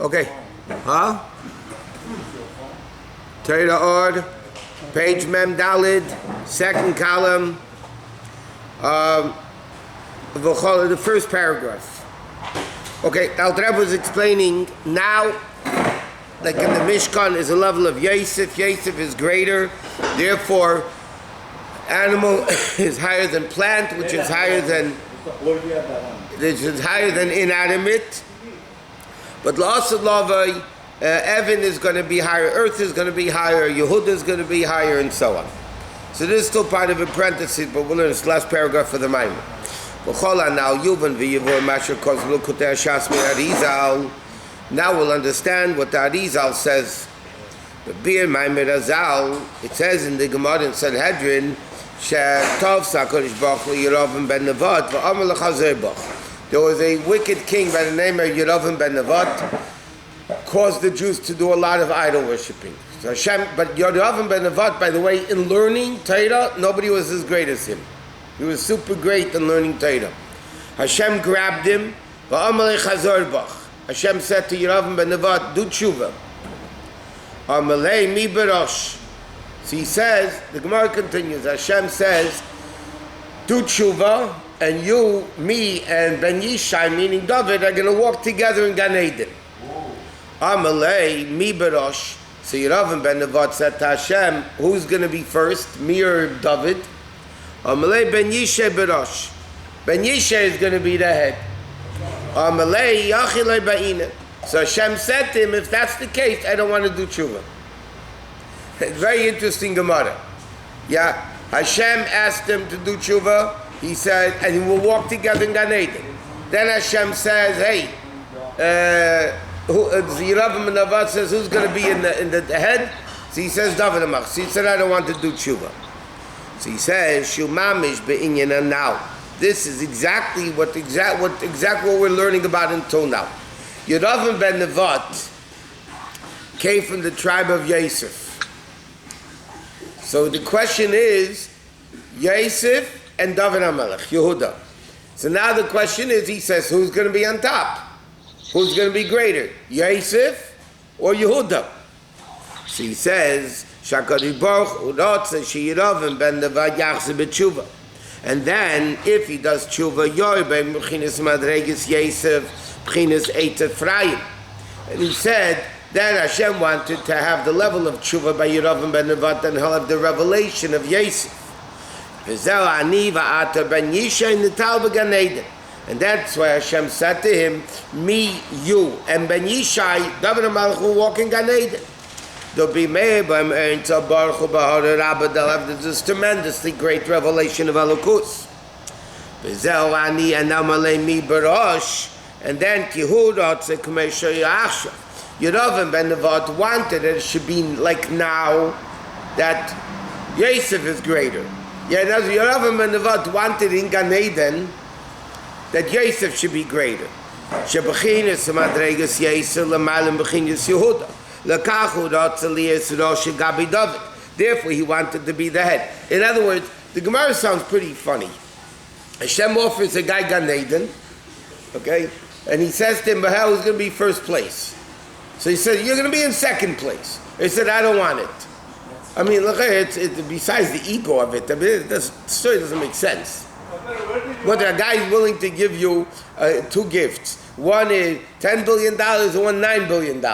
Okay. Huh? Torah Or Page Mem Dalid, second column, the first paragraph. Okay, now the Rebbe was explaining now, like in the Mishkan is a level of Yosef. Yosef is greater, therefore animal is higher than plant, which is higher than inanimate. But La'asad Lavai, Evan is going to be higher, Earth is going to be higher, Yehuda is going to be higher, and so on. So this is still part of a parenthesis, but we'll learn this last paragraph for the Maamarim. Now we'll understand what the Arizal says. The Bir Maimer Azal, it says in the Gemara in Sanhedrin, there was a wicked king by the name of Yeravim ben Nevat, caused the Jews to do a lot of idol worshipping. So Hashem, but Yeravim ben Nevat, by the way, in learning Torah, nobody was as great as him. He was super great in learning Torah. Hashem grabbed him. Hashem said to Yeravim ben Nevat, do tshuva. Amalei mi berosh. So he says, the Gemara continues, Hashem says, do tshuva, and you, me, and Ben Yishai, meaning David, are going to walk together in Gan Eden. Amalei mi berosh. So Yeravim ben Nevat said to Hashem, who's going to be first, me or David? Amalei Ben Yishai berosh. Ben Yishai is going to be the head. Amalei yachilei ba'ina. So Hashem said to him, if that's the case, I don't want to do tshuva. Very interesting Gemara. Yeah, Hashem asked him to do tshuva. He said, and he will walk together in Gan Eden. Then Hashem says, hey, Yeravim ben Nevat says, who's going to be in the head? So he says, David Amach. So he said, I don't want to do tshuva. So he says, Shumamish be'inyana now. This is exactly what we're learning about until now. Yeravim ben Nevat came from the tribe of Yosef. So the question is, Yosef and David HaMelech, Yehuda. So now the question is, he says, who's going to be on top? Who's going to be greater, Yosef or Yehuda? So he says, Shakari Baruch Urotze Sheyeravim ben Nevat Yachze b'tshuva. And then, if he does tshuva, Yorbe M'chinas Madreges Yosef M'chinas Eit Ephraim. And he said that Hashem wanted to have the level of tshuva by Yeravim ben Nevat, and he'll have the revelation of Yosef. And that's why Hashem said to him, me, you, and Ben Yishai, David HaMelech will walk in Gan Eden. They'll have this tremendously great revelation of Elokus. And then Yeravim ben Nevat wanted that it should be like now that Yosef is greater. Yeah, now Yeravim ben Nevat wanted in Gan Eden that Yosef should be greater. Shebechinas madregas Yosef l'malim bechinas Yehuda. Therefore, he wanted to be the head. In other words, the Gemara sounds pretty funny. Hashem offers a guy Gan Eden, okay, and he says to him, "But who's going to be first place?" So he said, "You're going to be in second place." He said, "I don't want it." I mean, look, it's besides the ego of it. I mean, the story doesn't make sense. But a guy is willing to give you two gifts. One is $10 billion, and one $9 billion.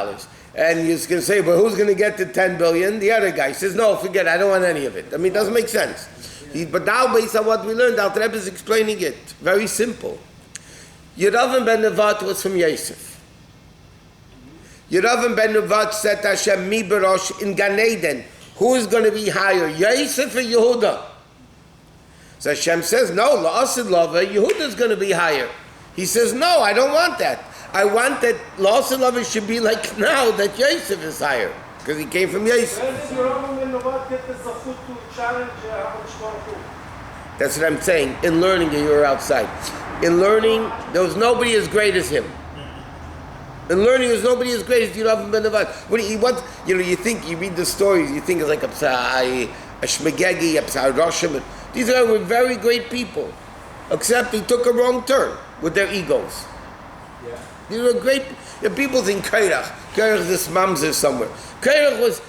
And you're going to say, but who's going to get the 10 billion? The other guy says, no, forget it, I don't want any of it. I mean, it doesn't make sense. But now, based on what we learned, Al Rebbe is explaining it. Very simple. Yeravim ben Nevat was from Yosef. Yeravim ben Nevat said to Hashem, mi berosh in Gan Eden. Who is going to be higher, Yosef or Yehuda? So Hashem says, no, la'asad lava, Yehuda is going to be higher. He says, no, I don't want that. I want that la'asad lava should be like now that Yosef is higher, because he came from Yosef. That's what I'm saying. In learning, you were outside. In learning, there was nobody as great as him. In learning, there's nobody as great as Yeravim ben Nevat. You think, you read the stories, you think it's like a Shmegegi, a Roshim. These were very great people, except they took a wrong turn with their egos. Yeah. These were great. The people think Kairach. Kairach is mamzer somewhere. Kairach was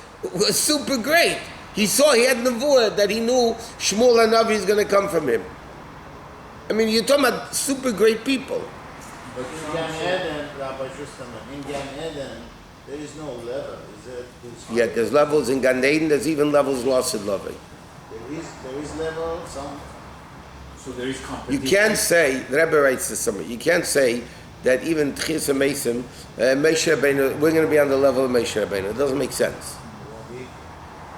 super great. He had nevuah that he knew Shmuel Hanavi is going to come from him. I mean, you're talking about super great people. But in Gan Eden, Rabbi Shustaman, in Gan Eden, there is no level. Yeah, there's levels in Gan Eden. There's even levels lost in Lavi. There is level, some. So there is competition. You can't say, the Rebbe writes this somewhere, you can't say that even Tchis and Mesim, Moshe Rabbeinu, we're going to be on the level of Moshe Rabbeinu. It doesn't make sense.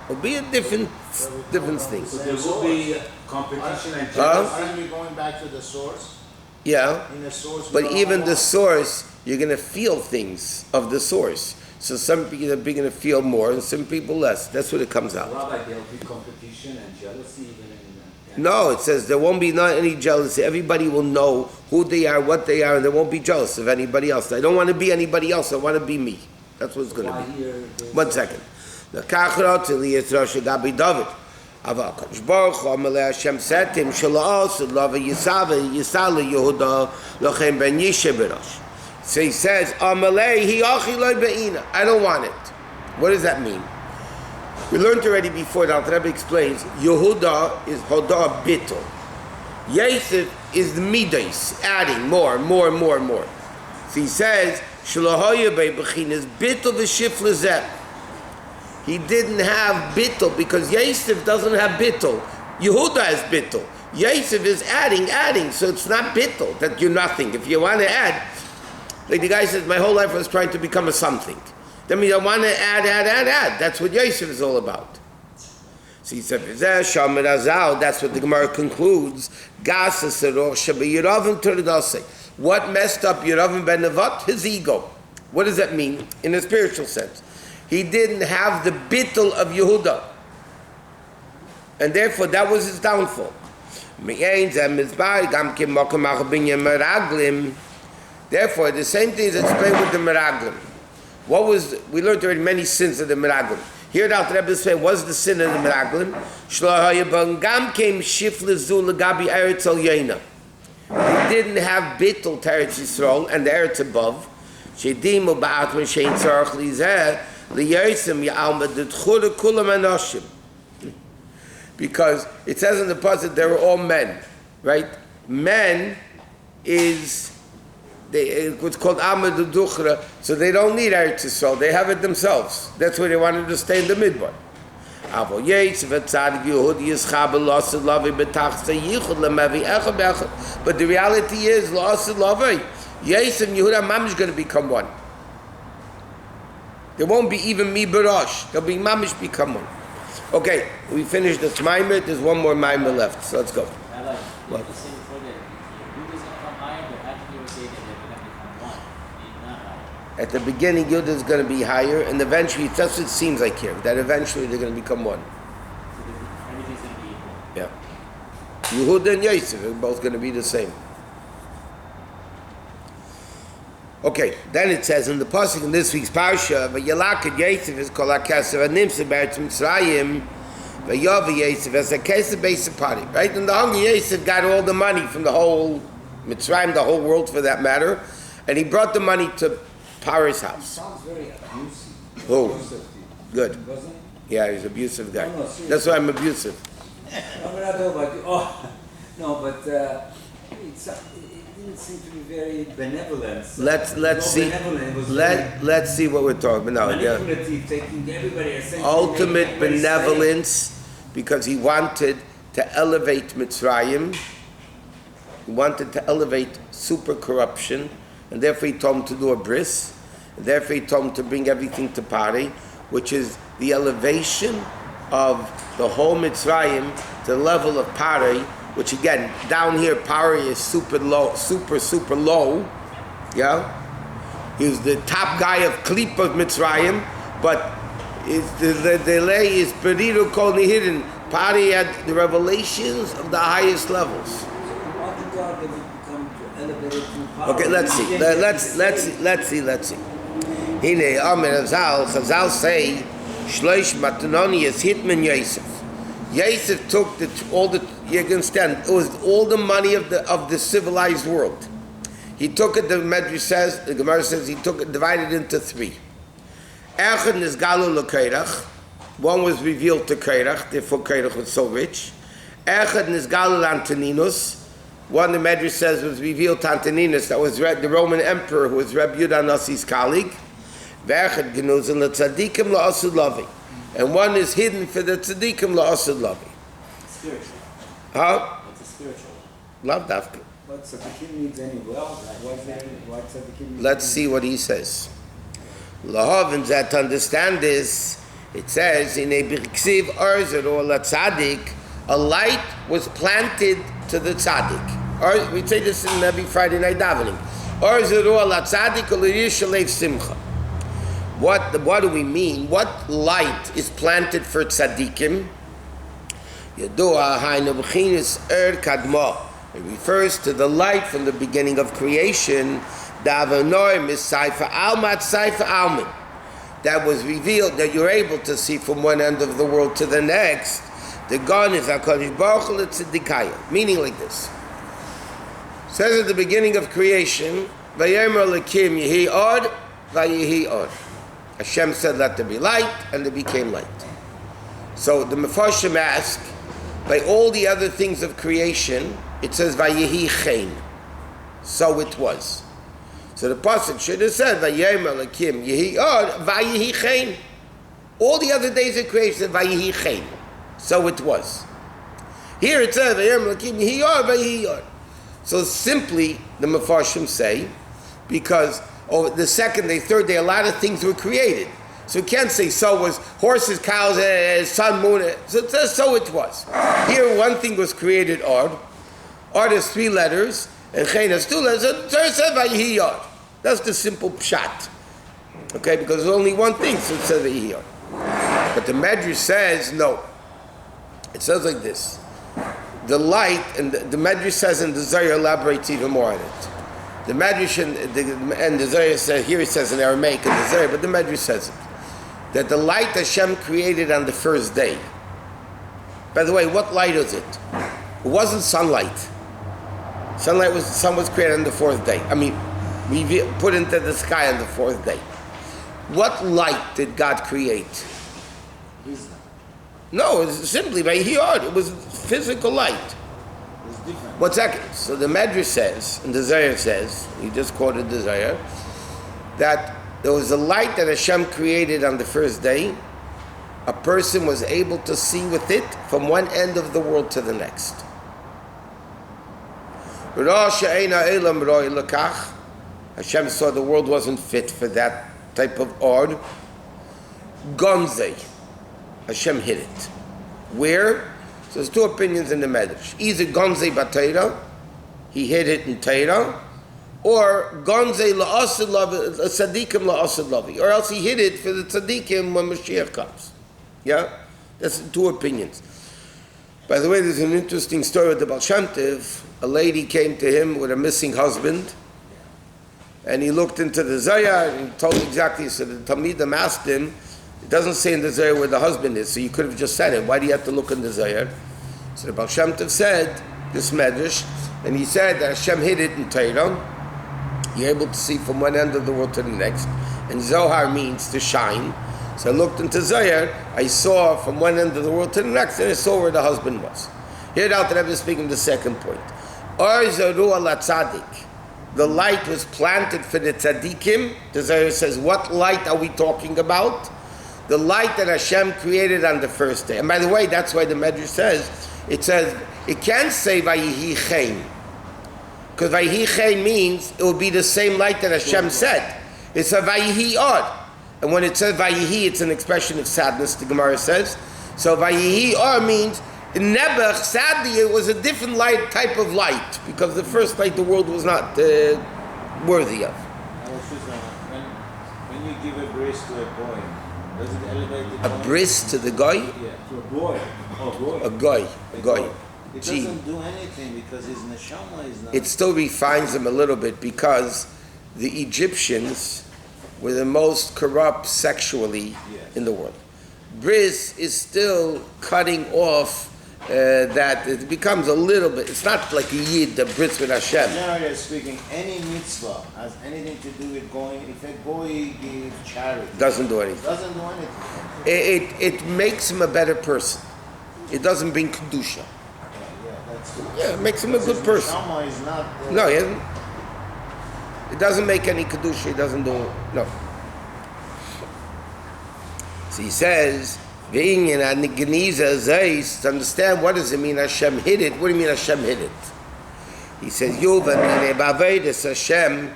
It will be a different thing. So there will be competition and jealousy. Aren't we going back to the source? Yeah, In the source, but even the source, you're going to feel things of the source. So some people are going to feel more and some people less. That's what it comes out. Rabbi, there will be competition and jealousy even in No, it says there won't be any jealousy. Everybody will know who they are, what they are, and they won't be jealous of anybody else. I don't want to be anybody else. I want to be me. That's what it's going to be. 1 second. The Kachrot Elias Rosh Gabi David. Ava Kodesh Baruch Hu Amalei Hashem said to him, Shala'os Lava Yisava Yisala Yehuda Lochem Ben Yishe B'Rosh. So he says, Amalei Hi Achi Loi Be'ina. I don't want it. What does that mean? We learned already before, the Alter Rebbe explains, Yehuda is Hodah Bittul. Yosef is the Midas, adding more. So he says, Shalahoya Be'Bechinas Bittul V'Shif Lezeh. He didn't have bittul because Yosef doesn't have bittul. Yehuda has bittul. Yosef is adding, so it's not bittul, that you're nothing. If you want to add, like the guy says, my whole life was trying to become a something. That means I want to add. That's what Yosef is all about. So he said, that's what the Gemara concludes. What messed up Yeravim ben Nevat? His ego. What does that mean in a spiritual sense? He didn't have the bittul of Yehuda. And therefore, that was his downfall. Therefore, the same thing is explained with the Meraglim. We learned already many sins of the Meraglim. Here the Alter Rebbe says, what's the sin of the Meraglim? He didn't have bittul to Eretz Yisrael and the Eretz above. Because it says in the Parsha they were all men, right? Men is what's called Amad Duchra, so they don't need Eretz Yisrael, they have it themselves. That's why they wanted to stay in the midbar. But the reality is, Yosef and Yehuda Mamish is going to become one. There won't be even mi barash. There'll be mamish become one. Okay, we finished the Maimer. There's one more Maimer left, so let's go. What? At the beginning, Yehuda is going to be higher, and eventually, that's what it seems like here, that eventually they're going to become one. Everything's going to be equal. Yeah. Yehuda and Yosef are both going to be the same. Okay, then it says in the pasuk in this week's parsha, "Vayalakad Yosef is kol hakeser animsa be'eretz Mitzrayim, vayav Yosef as a keser beis party." Right, and the hungry Yosef got all the money from the whole Mitzrayim, the whole world for that matter, and he brought the money to Paro's house. Sounds very abusive. Who? Good. Doesn't it? Yeah, he's an abusive guy. No, seriously. That's why I'm abusive. No, we're not talking about you. Oh, no, but it didn't seem to be very benevolent. Let's see. Let's see what we're talking about now. Yeah. Manipulative, taking everybody essentially. Ultimate benevolence, because he wanted to elevate Mitzrayim. He wanted to elevate super corruption, and therefore he told him to do a bris, and therefore he told him to bring everything to Pari, which is the elevation of the whole Mitzrayim to the level of Pari, which again, down here, Pari is super low, super low, yeah? He's the top guy of Klip of Mitzrayim, but the delay is Periru Kol Nihirin. Pari had the revelations of the highest levels. Okay, let's see. Hine Amir Chazal say Shloish Matanoni is Hitman Yosef. Yosef took all the you understand, it was all the money of the civilized world. He took it, the Medrash says, the Gemara says, he took it, divided into three. Echad Nizgalu L'Keirach. One was revealed to Keirach, therefore Keirach was so rich. Echad Nizgalu L'Antoninus. One, the Medrash says, was revealed to Antoninus, that was the Roman emperor, who was Reb Yudah Nasi's colleague. Ve'echad Genuzin L'Tzadikim L'Asud Lavi. And one is hidden for the Tzadikim L'Asud Lavi. Spiritual. Huh? It's a spiritual. Lav Dafka. What tzaddikim needs any wealth? Why tzaddikim needs Let's see what he says. Lahavim, that to understand this, it says in a Birksiv Arzad or La Tzadik, a light was planted to the Tzadik. Or we say this in every Friday night davening. Arzad or La Tzadik or L'Yishalev Simcha. What do we mean? What light is planted for Tzadikim? Yadua Hainu B'chinis Kadma. It refers to the light from the beginning of creation. That was revealed, that you're able to see from one end of the world to the next. The gun is HaKadosh Baruch Hu L'Tzedikaya. Meaning like this. It says at the beginning of creation, Vayomer Elokim Yehi Od, Vayehi Od. Hashem said, let there be light, and there became light. So the Mefarshim ask, by all the other things of creation, it says, Vayehi Chen. So it was. So the pasuk should have said, Vayomer Elokim Yehi Od, Vayehi Chen. All the other days of creation, Vayehi Chen. So it was. Here it says, Vayomer Elokim Yehi Od, Vayehi Od. So simply, the Mefarshim say, because over the second day, third day, a lot of things were created. So you can't say so was horses, cows, sun, moon. So it says so it was. Here one thing was created, Ard. Ard has 3 letters, and Chen has 2 letters. So it says Vayehi Ard. That's the simple pshat. Okay, because there's only one thing, so it says Vayehi Ard. But the Medrash says no. It says like this. The light, and the Medrash says, and the Zohar elaborates even more on it. The Medrash and the Zohar says, here it says in Aramaic and the Zohar, but the Medrash says it, that the light Hashem created on the first day. By the way, what light was it? It wasn't sunlight. Sun was created on the 4th day. I mean, we put into the sky on the 4th day. What light did God create? No, it was simply by Hiyod. It was physical light. It's different. 1 second. So the Medrash says, and the Zohar says, he just quoted the Zohar, that there was a light that Hashem created on the first day. A person was able to see with it from one end of the world to the next. Hashem saw the world wasn't fit for that type of ord. Gonzei. Hashem hid it. Where? So there's 2 opinions in the Medrash. Either Gonzei B'Torah, he hid it in Torah, or Gonzei La'asad Lavi, Tzadikim La'asad Lavi, or else he hid it for the Tzadikim when Mashiach comes. Yeah? That's 2 opinions. By the way, there's an interesting story with the Baal Shem Tov. A lady came to him with a missing husband, and he looked into the Zohar, and he told exactly, so the Talmidim asked him, it doesn't say in the Zohar where the husband is, so you could have just said it. Why do you have to look in the Zohar? So the Baal Shem Tov said, this Medrash, and he said that Hashem hid it in Torah. You're able to see from one end of the world to the next. And Zohar means to shine. So I looked into Zohar, I saw from one end of the world to the next, and I saw where the husband was. Here out that I'm speaking the second point. Or Zaru ala Tzadik. The light was planted for the Tzadikim. The Zohar says, what light are we talking about? The light that Hashem created on the first day. And by the way, that's why the Medrash says, it can't say Vayehi Chen. Because Vayehi Chen means it will be the same light that Hashem said. It's a Vayehi Od. And when it says Vayehi, it's an expression of sadness, the Gemara says. So Vayehi Od means, in Nebuch, sadly, it was a different light, type of light, because the first light the world was not worthy of. When you give a brace to a boy, does it elevate the boy? A bris to the guy? Yeah, to a boy. Oh, boy. A guy. It doesn't do anything because his neshama is not. It still refines him a little bit because the Egyptians were the most corrupt sexually in the world. Bris is still cutting off that it becomes a little bit, it's not like a yid that brits with Hashem. Generally speaking, any mitzvah has anything to do with going. If a goy gives charity, Doesn't do anything. doesn't do anything. It makes him a better person. It doesn't bring kedusha. That's Yeah, it makes him a good person. Shama is not. No, he hasn't. It doesn't make any kedusha. It doesn't do no. So he says, "Being in Geniza Zeis." To understand what does it mean Hashem hid it? What do you mean Hashem hid it? He says, "Yuvan in Bavedas Hashem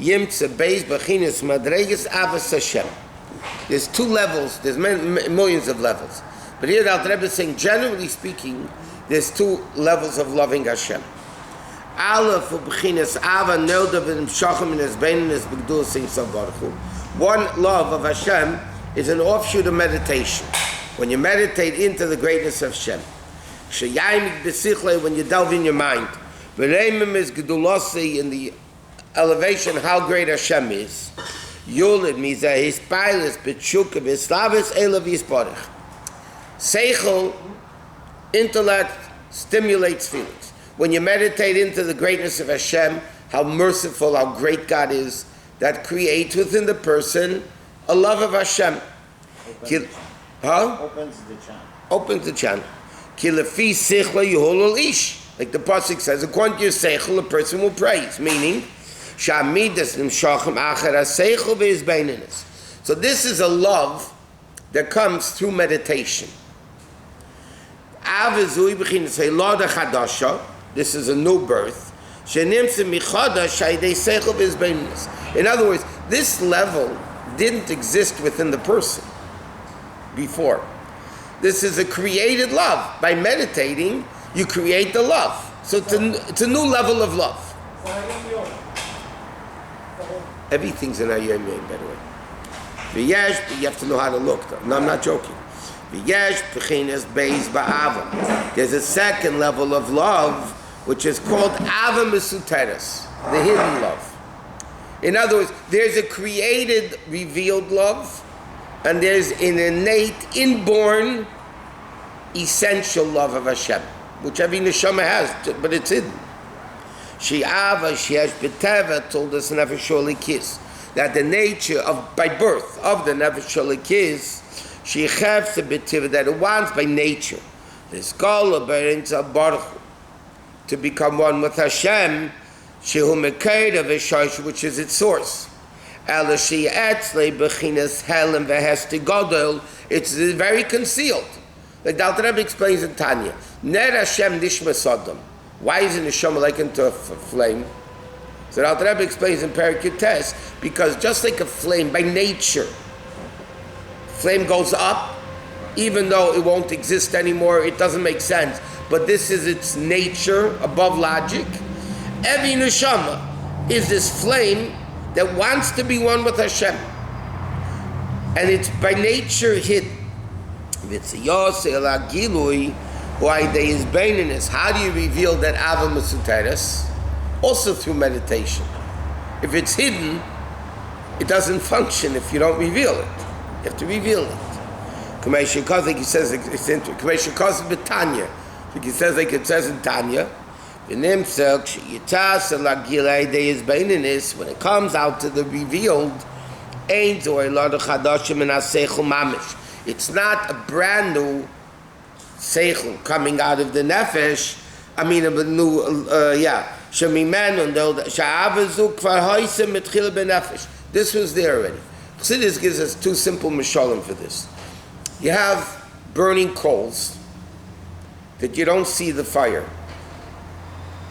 yimtze beis b'chinas madregas avas Hashem." There's two levels. There's millions of levels, but here the Alter Rebbe is saying, generally speaking, there's two levels of loving Hashem. Aleph b'chinas ava neldav and shachim in his bein his b'gdul sing so baruch hu. One love of Hashem is an offshoot of meditation. When you meditate into the greatness of Hashem, when you delve in your mind, is in the elevation how great Hashem is. Seichel, intellect, stimulates feelings. When you meditate into the greatness of Hashem, how merciful, how great God is, that creates within the person a love of Hashem. Opens the channel. Opens the channel. Ki lefi seichla yuholol ish. Like the pasuk says, according to your seichel, a person will praise. Meaning, shamidas nimshachim acher haseichel ve'izbeininus. So this is a love that comes through meditation. Avizui b'chinas heilada chadasha. This is a new birth. Shenimtze michadash shaydei seichel ve'izbeininus. In other words, this level didn't exist within the person before. This is a created love. By meditating, you create the love. So it's a new level of love. Everything's in Hayom Yom, by the way. Vayigash, you have to know how to look, though. No, I'm not joking. Vayigash b'chinas beis ba'ava. There's a second level of love, which is called Ava Mesuteres, the hidden love. In other words, there's a created, revealed love, and there's an innate, inborn, essential love of Hashem, which every neshama has, but it's hidden. She'ava, she'esh b'teva, told us never surely kiss, that the nature of, by birth, of the never surely kiss, she'chevse b'teva, that it wants by nature, this gala b'rinza baruch, to become one with Hashem, shehu mekeda v'shosh, which is its source. It's very concealed. Like the Alter Rebbe explains in Tanya, Ner Hashem nishma sodom. Why is the neshama like into a flame? So the Alter Rebbe explains in Perikutes, because just like a flame, by nature, flame goes up, even though it won't exist anymore, it doesn't make sense. But this is its nature, above logic. Every neshama is this flame that wants to be one with Hashem. And it's by nature hidden. How do you reveal that Ava Mesuteres? Also through meditation. If it's hidden, it doesn't function if you don't reveal it. You have to reveal it. Like he says, like he says, like it says in Tanya, when it comes out to the revealed, it's not a brand new seichel coming out of the nefesh. I mean, a new, this was there already. Chassidus gives us two simple mishalim for this. You have burning coals that you don't see the fire.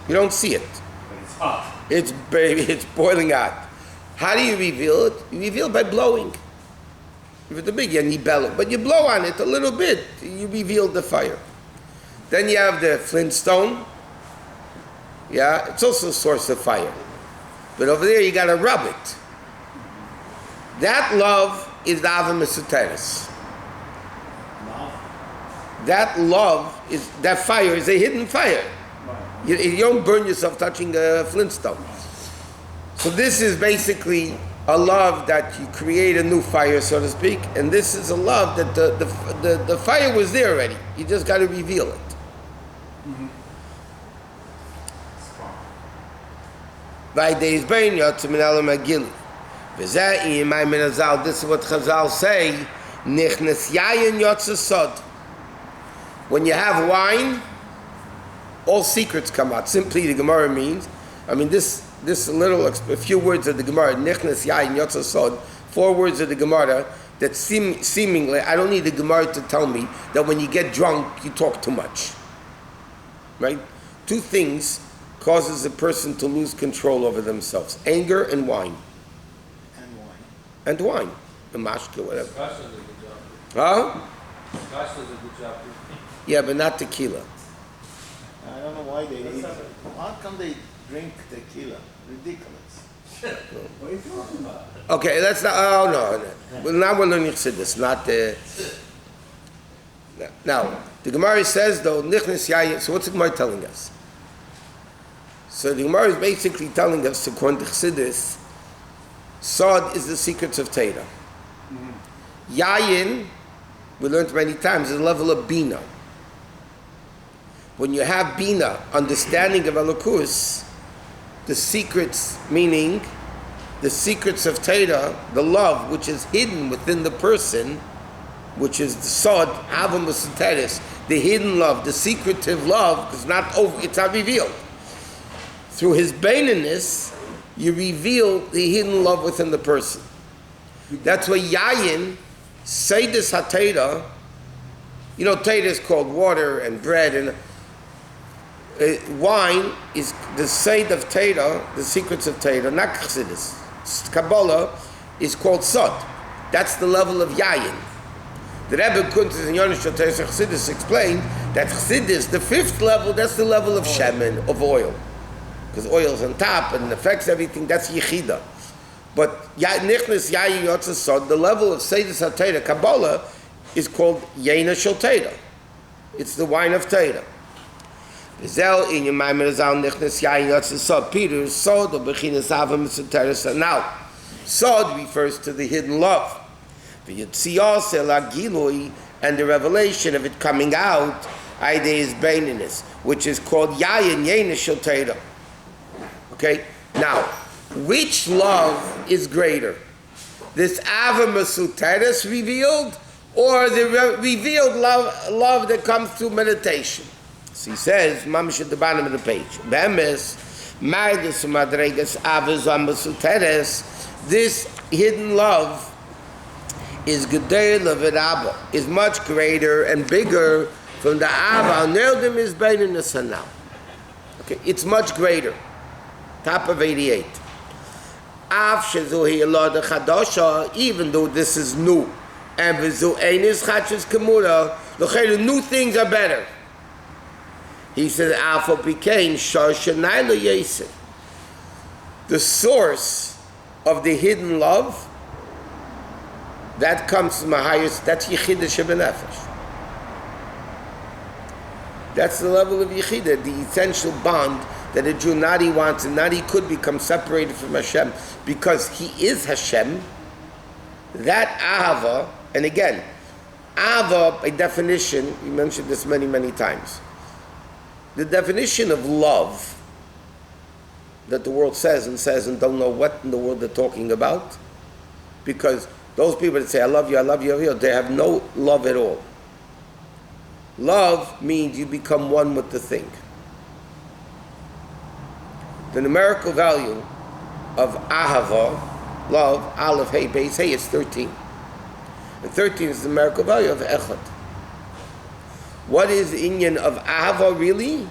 You don't see it. But it's hot. It's boiling hot. How do you reveal it? You reveal it by blowing. If it's a big bellow, but you blow on it a little bit, you reveal the fire. Then you have the flintstone. Yeah, it's also a source of fire. But over there you got to rub it. That love is the Ava Mesuteres. That love is, that fire is a hidden fire. You don't burn yourself touching a flintstone. So this is basically a love that you create a new fire, so to speak, and this is a love that the fire was there already. You just got to reveal it. This is what Chazal say. When you have wine, all secrets come out. Simply, the Gemara means, a few words of the Gemara, Nichnas Yayin Yotza Sod, 4 words of the Gemara that seemingly, I don't need the Gemara to tell me that when you get drunk, you talk too much. Right? 2 things causes a person to lose control over themselves: anger and wine. And wine. The mashka, whatever. Parsha does a good job. Huh? Parsha does a good job. Yeah, but not tequila. I don't know why they eat. How come they drink tequila? Ridiculous. What are you talking about? Okay, that's not. Oh no. Well, now we're learning Chassidus, not the. Now, the Gemara says though, Nichnas Yayin. So what's the Gemara telling us? So the Gemara is basically telling us, according to Chassidus, Sod is the secrets of Torah. Yayin, we learned many times, is a level of Bina. When you have Bina, understanding of Elokus, the secrets, meaning the secrets of Torah, the love which is hidden within the person, which is the Sod, Ahava Mesuteres, the hidden love, the secretive love, it's not revealed. Through his baininess, you reveal the hidden love within the person. That's why Yayin, Seidus HaTeira, Teira is called water and bread, and wine is the Seid of Teira, the secrets of Teira, not Chassidus. Kabbalah is called Sod. That's the level of Yayin. The Rebbe Kuntis and Yonis Shoteres Chassidus explained that Chassidus, the 5th level, that's the level of shemen, of oil. Because oil's on top and affects everything, that's Yechida. But Nichnas Yayin Yotza Sod, the level of Seidus HaTeira, Kabbalah, is called Yaina Shel Teira. It's the wine of Teira. Zel in your Maamarim Zal Nichnas Yayin Yotza Sod, Peter, Sod, or Bechinas Ahava Mesuteres. Now, Sod refers to the hidden love. And the revelation of it coming out, idea is baininess, which is called Yayin Yaina Shel Teira. Okay? Now, which love is greater? This Ahava Mesuteres revealed, or the revealed love that comes through meditation? So he says, Mamish at the bottom of the page, this hidden love is Gedei Levid, is much greater and bigger from the Ahava. Nerdim is Beininus now. Okay, it's much greater. Top of 88. Even though this is new, and the new things are better. He says, the source of the hidden love, that comes from the highest, that's Yechida Shebenefesh. That's the level of Yechida, the essential bond that a Jew not he wants and not he could become separated from Hashem because he is Hashem. That Ahava, and again, Ahava by definition, we mentioned this many, many times. The definition of love that the world says and don't know what in the world they're talking about, because those people that say, I love you, they have no love at all. Love means you become one with the thing. The numerical value of Ahava, love, Aleph, Hey, Beis, Hey, is 13. And 13 is the numerical value of Echad. What is the inyan of Ahava really?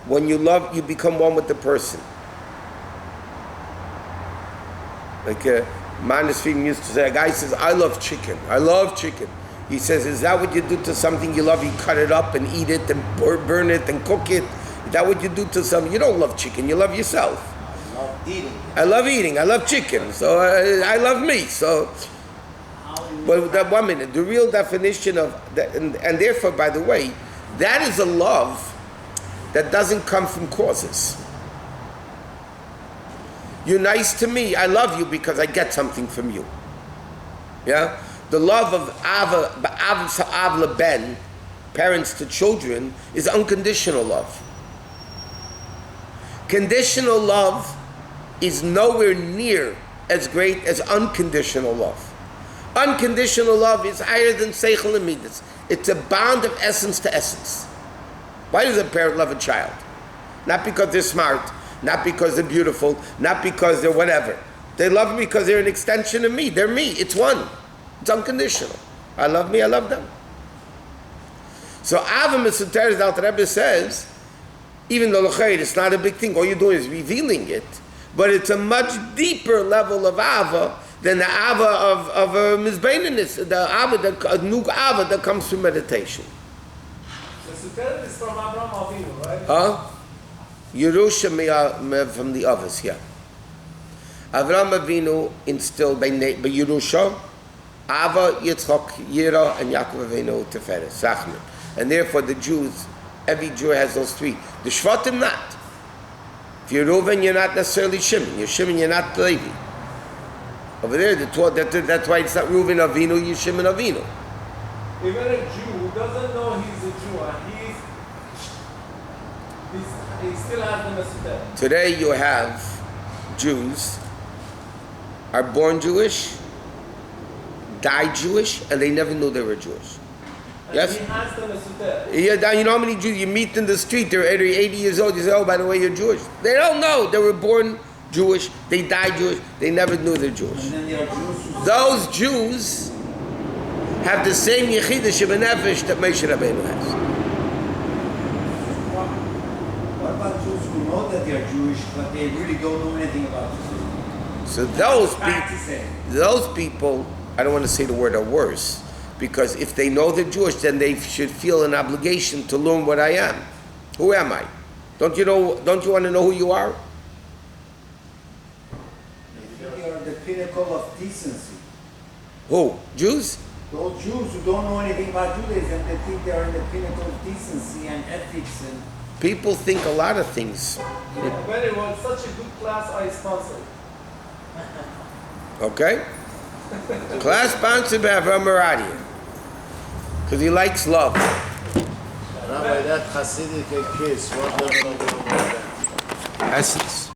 When you love, you become one with the person. Like Manas Film used to say, a guy says, I love chicken. He says, is that what you do to something you love? You cut it up and eat it and burn it and cook it? Is that what you do to something? You don't love chicken, you love yourself. I love eating. I love chicken. So I love me. So, but that 1 minute, the real definition of that, and therefore, by the way, that is a love that doesn't come from causes. You're nice to me. I love you because I get something from you. Yeah? The love of Av Ben parents to children is unconditional love. Conditional love is nowhere near as great as unconditional love. Unconditional love is higher than seichel and midas. It's a bond of essence to essence. Why does a parent love a child? Not because they're smart, not because they're beautiful, not because they're whatever. They love me because they're an extension of me. They're me. It's one. It's unconditional. I love me, I love them. So Ahava Mesuter, the Alter Rebbe says, even though it's not a big thing, all you're doing is revealing it, but it's a much deeper level of Ahava than the Ahava of a Mizbeininus, the Ahava, a new Ahava that comes through meditation. The Sukkot is from Abraham Avinu, right? Huh? Yerusha from the others, yeah. Avraham Avinu instilled by Yerusha, Ava, Yitzchak, Yira, and Yaakov Avinu Teferes, Rachman. And therefore the Jews, every Jew has those three. The Shvatim not. If you're Reuven, you're not necessarily Shimon. You're Shimon, you're not Levi. Over there, that's why it's not Reuven Avinu, you're Shimon Avinu. Even a Jew who doesn't know he's a Jew, and he still has the Mesuter. Today you have Jews are born Jewish, die Jewish, and they never knew they were Jewish. And Yes? he has the Mesuter. Yeah, you know how many Jews you meet in the street, they're 80 years old, you say, oh, by the way, you're Jewish. They don't know. They were born Jewish, they died Jewish, they never knew they're Jewish. And then there are Jews who Those Jews have the same Yechidah Shebenefesh that Moshe Rabbeinu has. What about Jews who know that they are Jewish, but they really don't know anything about Judaism? So those people, I don't want to say the word are worse, because if they know they're Jewish, then they should feel an obligation to learn what I am. Who am I? Don't you want to know who you are? They are the pinnacle of decency. Who? Jews? Those Jews who don't know anything about Judaism, they think they are in the pinnacle of decency and ethics and... People think a lot of things. Yeah, very well. Such a good class I sponsored. Okay? Class sponsored by Avram Maradia. Because he likes love. Rabbi, that Hasidic kiss, what does it do about that? Essence.